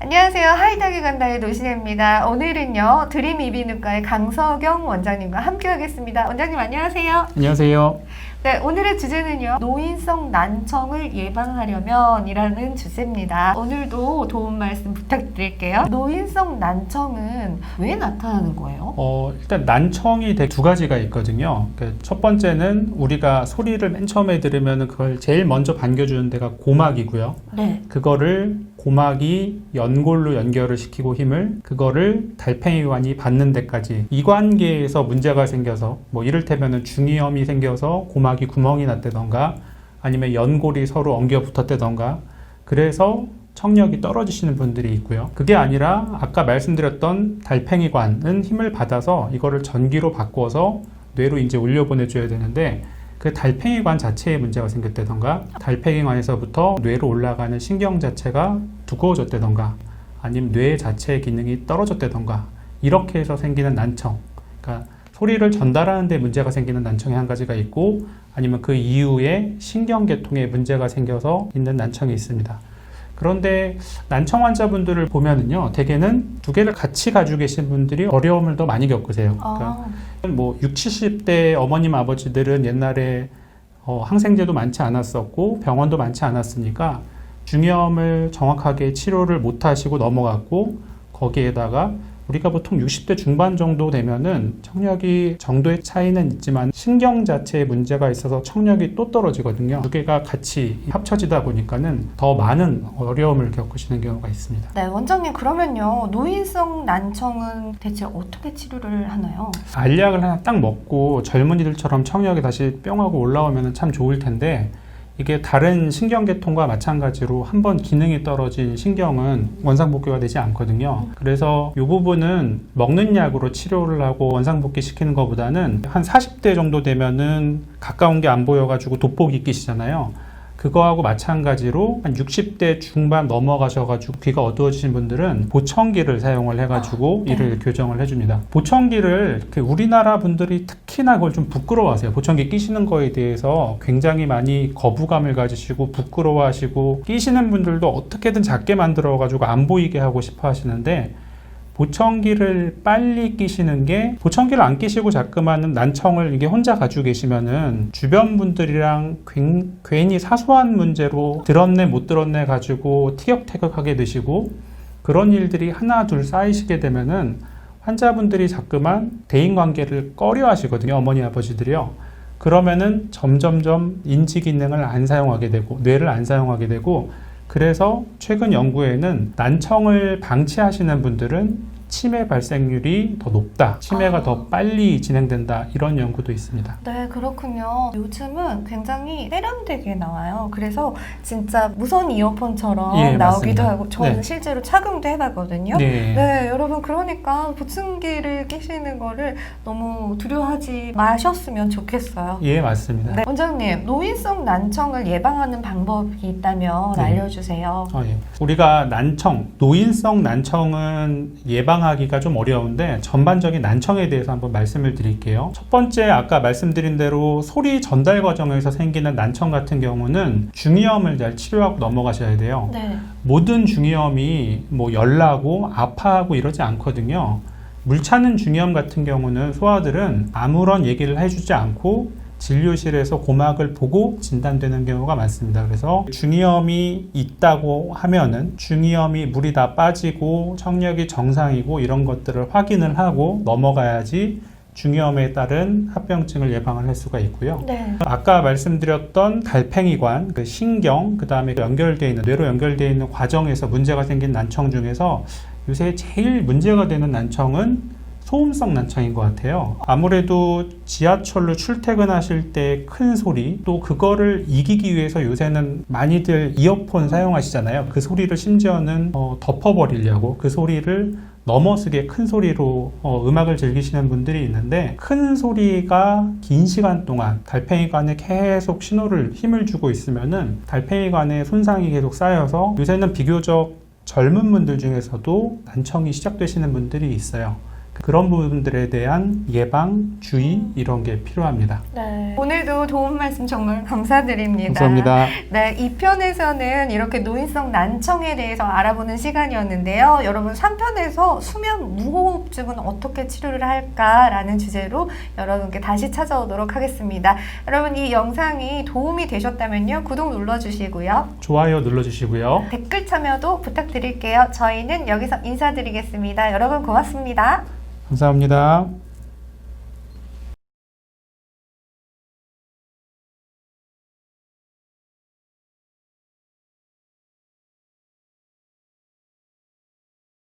안녕하세요. 하이닥이 간다의 노신혜입니다. 오늘은요, 드림 이비인후과의 강석영 원장님과 함께 하겠습니다. 원장님 안녕하세요. 안녕하세요. 네, 오늘의 주제는요, 노인성 난청을 예방하려면 이라는 주제입니다. 오늘도 도움 말씀 부탁드릴게요. 노인성 난청은 왜 나타나는 거예요? 일단 난청이 두 가지가 있거든요. 첫 번째는 우리가 소리를 맨 처음에 들으면 그걸 제일 먼저 반겨주는 데가 고막이고요. 네. 그거를 고막이 연골로 연결을 시키고 힘을 그거를 달팽이관이 받는 데까지 이관계에서 문제가 생겨서 이를테면 중이염이 생겨서 고막이 구멍이 났다던가 아니면 연골이 서로 엉겨 붙었다던가 그래서 청력이 떨어지시는 분들이 있고요. 그게 아니라 아까 말씀드렸던 달팽이관은 힘을 받아서 이거를 전기로 바꿔서 뇌로 이제 올려보내줘야 되는데 그 달팽이관 자체에 문제가 생겼다던가 달팽이관에서부터 뇌로 올라가는 신경 자체가 두꺼워졌다던가 아니면 뇌 자체의 기능이 떨어졌다던가 이렇게 해서 생기는 난청, 그러니까 소리를 전달하는 데 문제가 생기는 난청이 한 가지가 있고 아니면 그 이후에 신경계통에 문제가 생겨서 있는 난청이 있습니다. 그런데 난청 환자분들을 보면은요, 대개는 두 개를 같이 가지고 계신 분들이 어려움을 더 많이 겪으세요. 그러니까 60, 70대 어머님, 아버지들은 옛날에 항생제도 많지 않았었고 병원도 많지 않았으니까 중이염을 정확하게 치료를 못 하시고 넘어갔고 거기에다가 우리가 보통 60대 중반 정도 되면은 청력이 정도의 차이는 있지만 신경 자체에 문제가 있어서 청력이 또 떨어지거든요. 두 개가 같이 합쳐지다 보니까는 더 많은 어려움을 겪으시는 경우가 있습니다. 네, 원장님 그러면요, 노인성 난청은 대체 어떻게 치료를 하나요? 알약을 하나 딱 먹고 젊은이들처럼 청력이 다시 뿅 하고 올라오면 참 좋을 텐데 이게 다른 신경계통과 마찬가지로 한번 기능이 떨어진 신경은 원상복귀가 되지 않거든요. 그래서 이 부분은 먹는 약으로 치료를 하고 원상복귀 시키는 것보다는 한 40대 정도 되면은 가까운 게 안 보여가지고 돋보기 끼시잖아요. 그거하고 마찬가지로 한 60대 중반 넘어가셔가지고 귀가 어두워지신 분들은 보청기를 사용을 해가지고 이를 교정을 해줍니다. 보청기를 우리나라 분들이 특히나 그걸 좀 부끄러워하세요. 보청기 끼시는 거에 대해서 굉장히 많이 거부감을 가지시고 부끄러워하시고 끼시는 분들도 어떻게든 작게 만들어가지고 안 보이게 하고 싶어 하시는데 보청기를 빨리 끼시는 게 보청기를 안 끼시고 자꾸만 난청을 이게 혼자 가지고 계시면은 주변 분들이랑 괜히 사소한 문제로 들었네 못 들었네 가지고 티격태격하게 되시고 그런 일들이 하나 둘 쌓이시게 되면은 환자분들이 자꾸만 대인관계를 꺼려 하시거든요. 어머니 아버지들이요. 그러면은 점점점 인지 기능을 안 사용하게 되고 뇌를 안 사용하게 되고 그래서 최근 연구에는 난청을 방치하시는 분들은 치매 발생률이 더 높다, 치매가 더 빨리 진행된다 이런 연구도 있습니다. 네, 그렇군요. 요즘은 굉장히 세련되게 나와요. 그래서 진짜 무선 이어폰처럼 나오기도 하고 저는 실제로 착용도 해봤거든요. 네, 여러분 그러니까 보청기를 끼시는 거를 너무 두려워하지 마셨으면 좋겠어요. 예, 맞습니다. 네, 원장님, 노인성 난청을 예방하는 방법이 있다면 알려주세요. 우리가 노인성 난청은 예방하기가 좀 어려운데 전반적인 난청에 대해서 한번 말씀을 드릴게요. 첫 번째 아까 말씀드린 대로 소리 전달 과정에서 생기는 난청 같은 경우는 중이염을 잘 치료하고 넘어가셔야 돼요. 모든 중이염이 열나고 아파하고 이러지 않거든요. 물 차는 중이염 같은 경우는 소아들은 아무런 얘기를 해주지 않고 진료실에서 고막을 보고 진단되는 경우가 많습니다. 그래서 중이염이 있다고 하면은 중이염이 물이 다 빠지고 청력이 정상이고 이런 것들을 확인을 하고 넘어가야지 중이염에 따른 합병증을 예방을 할 수가 있고요. 아까 말씀드렸던 달팽이관, 신경, 그 다음에 연결되어 있는 뇌로 연결되어 있는 과정에서 문제가 생긴 난청 중에서 요새 제일 문제가 되는 난청은 소음성 난청인 것 같아요. 아무래도 지하철로 출퇴근하실 때 큰 소리, 또 그거를 이기기 위해서 요새는 많이들 이어폰 사용하시잖아요. 그 소리를 심지어는 덮어버리려고 그 소리를 넘어서게 큰 소리로 음악을 즐기시는 분들이 있는데 큰 소리가 긴 시간 동안 달팽이관에 계속 힘을 주고 있으면은 달팽이관에 손상이 계속 쌓여서 요새는 비교적 젊은 분들 중에서도 난청이 시작되시는 분들이 있어요. 그런 부분들에 대한 예방, 주의 이런 게 필요합니다. 네. 오늘도 도움 말씀 정말 감사드립니다. 감사합니다. 네, 2편에서는 이렇게 노인성 난청에 대해서 알아보는 시간이었는데요. 여러분 3편에서 수면 무호흡증은 어떻게 치료를 할까라는 주제로 여러분께 다시 찾아오도록 하겠습니다. 여러분 이 영상이 도움이 되셨다면요. 구독 눌러주시고요. 좋아요 눌러주시고요. 댓글 참여도 부탁드릴게요. 저희는 여기서 인사드리겠습니다. 여러분 고맙습니다. 감사합니다.